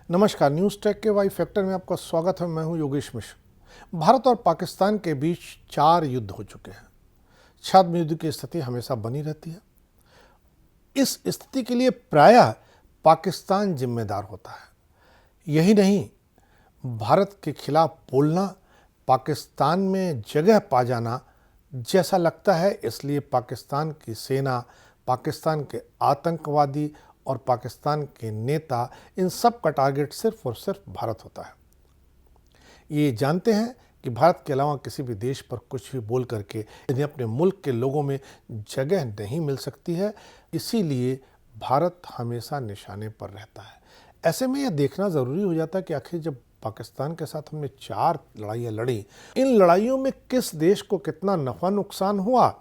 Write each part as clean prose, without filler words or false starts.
नमस्कार, news take के Y factor में आपका स्वागत है। मैं हूं योगेश मिश्र। भारत और पाकिस्तान के बीच 4 युद्ध हो चुके हैं। छद्म युद्ध की स्थिति हमेशा बनी रहती है। इस स्थिति के लिए प्रायः पाकिस्तान जिम्मेदार होता है। यही नहीं, भारत के खिलाफ बोलना, पाकिस्तान में जगह पा जाना जैसा लगता है, इसलिए पाकिस्तान की सेना, पाकिस्तान के आतंकवादी और पाकिस्तान के नेता, इन सब का टारगेट सिर्फ और सिर्फ भारत होता है। ये जानते हैं कि भारत के अलावा किसी भी देश पर कुछ भी बोल करके इन्हें अपने मुल्क के लोगों में जगह नहीं मिल सकती है, इसीलिए भारत हमेशा निशाने पर रहता है। ऐसे में यह देखना ज़रूरी हो जाता है कि आखिर जब पाकिस्तान के साथ हमने 4 लड़ाइयाँ लड़ी, इन लड़ाइयों में किस देश को कितना नफ़ा नुकसान हुआ,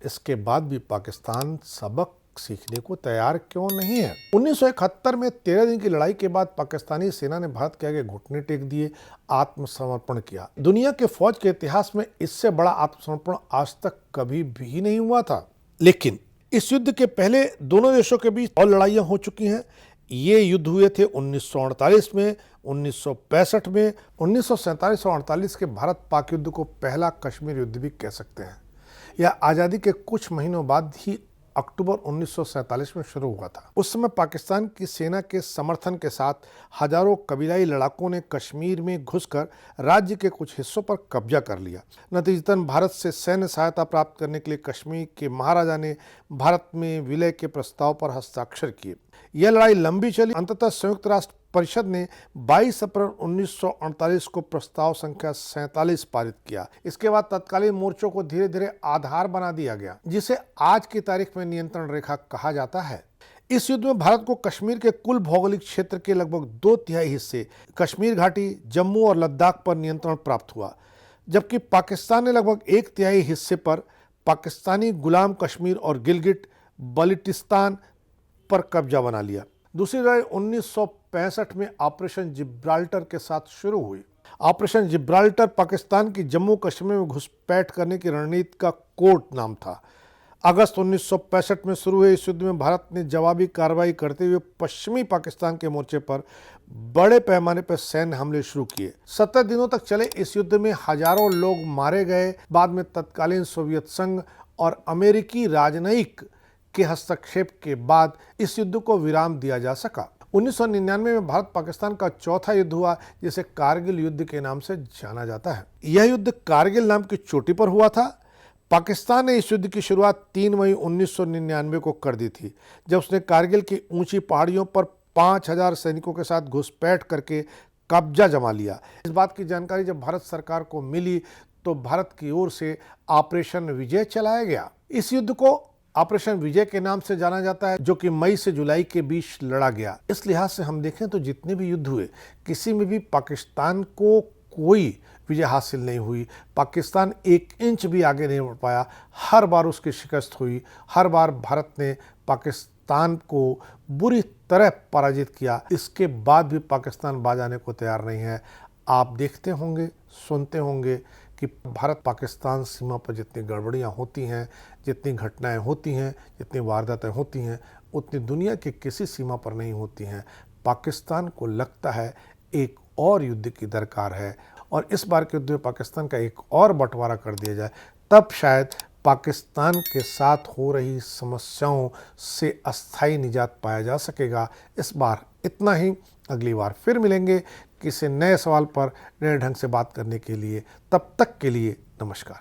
इसके बाद भी पाकिस्तान सबक सीखने को तैयार क्यों नहीं है। 1971 में 13 दिन की लड़ाई के बाद पाकिस्तानी सेना ने भारत के आगे घुटने टेक दिए, आत्मसमर्पण किया। दुनिया के फौज के इतिहास में इससे बड़ा आत्मसमर्पण आज तक कभी भी नहीं हुआ था। लेकिन इस युद्ध के पहले दोनों देशों के बीच और लड़ाइयां हो चुकी हैं। ये युद्ध हुए थे 1948 में, 1965 में, 1947 और 48 के भारत पाक युद्ध को पहला कश्मीर युद्ध भी कह सकते हैं। यह आज़ादी के कुछ महीनों बाद ही अक्टूबर 1947 में शुरू हुआ था। उस समय पाकिस्तान की सेना के समर्थन के साथ हजारों कबीलाई लड़ाकों ने कश्मीर में घुसकर राज्य के कुछ हिस्सों पर कब्जा कर लिया। नतीजतन भारत से सैन्य सहायता प्राप्त करने के लिए कश्मीर के महाराजा ने भारत में विलय के प्रस्ताव पर हस्ताक्षर किए। यह लड़ाई लंबी चली। अंततः संयुक्त राष्ट्र परिषद ने 22 अप्रैल 1948 को प्रस्ताव संख्या 47 पारित किया। इसके बाद तत्कालीन मोर्चों को धीरे धीरे आधार बना दिया गया, जिसे आज की तारीख में नियंत्रण रेखा कहा जाता है। इस युद्ध में भारत को कश्मीर के कुल भौगोलिक क्षेत्र के लगभग 2/3 हिस्से, कश्मीर घाटी, जम्मू और लद्दाख पर नियंत्रण प्राप्त हुआ, जबकि पाकिस्तान ने लगभग 1/3 हिस्से पर पाकिस्तानी गुलाम कश्मीर और गिलगिट बल्टिस्तान पर कब्जा बना लिया। दूसरी लड़ाई 1965 में ऑपरेशन जिब्राल्टर के साथ शुरू हुई। ऑपरेशन जिब्राल्टर पाकिस्तान की जम्मू कश्मीर में घुसपैठ करने की रणनीति का कोड नाम था। अगस्त 1965 में शुरू हुए इस युद्ध में भारत ने जवाबी कार्रवाई करते हुए पश्चिमी पाकिस्तान के मोर्चे पर बड़े पैमाने पर सैन्य हमले शुरू किए। 17 दिनों तक चले इस युद्ध में हजारों लोग मारे गए। बाद में तत्कालीन सोवियत संघ और अमेरिकी राजनयिक के हस्तक्षेप के बाद इस युद्ध को विराम दिया जा सका। 1999 में भारत पाकिस्तान का चौथा युद्ध हुआ, जिसे कारगिल युद्ध के नाम से जाना जाता है। यह युद्ध कारगिल नाम की चोटी पर हुआ था। पाकिस्तान ने इस युद्ध की शुरुआत 3 मई 1999 को कर दी थी, जब उसने कारगिल की ऊंची पहाड़ियों पर 5000 सैनिकों के साथ घुसपैठ करके कब्जा जमा लिया। इस बात की जानकारी जब भारत सरकार को मिली तो भारत की ओर से ऑपरेशन विजय चलाया गया। इस युद्ध को ऑपरेशन विजय के नाम से जाना जाता है, जो कि मई से जुलाई के बीच लड़ा गया। इस लिहाज से हम देखें तो जितने भी युद्ध हुए, किसी में भी पाकिस्तान को कोई विजय हासिल नहीं हुई। पाकिस्तान 1 इंच भी आगे नहीं बढ़ पाया। हर बार उसकी शिकस्त हुई। हर बार भारत ने पाकिस्तान को बुरी तरह पराजित किया। इसके बाद भी पाकिस्तान बाज आने को तैयार नहीं है। आप देखते होंगे, सुनते होंगे कि भारत पाकिस्तान सीमा पर जितनी गड़बड़ियाँ होती हैं, जितनी घटनाएं होती हैं, जितनी वारदातें होती हैं, उतनी दुनिया की किसी सीमा पर नहीं होती हैं। पाकिस्तान को लगता है एक और युद्ध की दरकार है, और इस बार के युद्ध में पाकिस्तान का एक और बंटवारा कर दिया जाए, तब शायद पाकिस्तान के साथ हो रही समस्याओं से अस्थायी निजात पाया जा सकेगा। इस बार इतना ही। अगली बार फिर मिलेंगे किसी नए सवाल पर नए ढंग से बात करने के लिए। तब तक के लिए नमस्कार।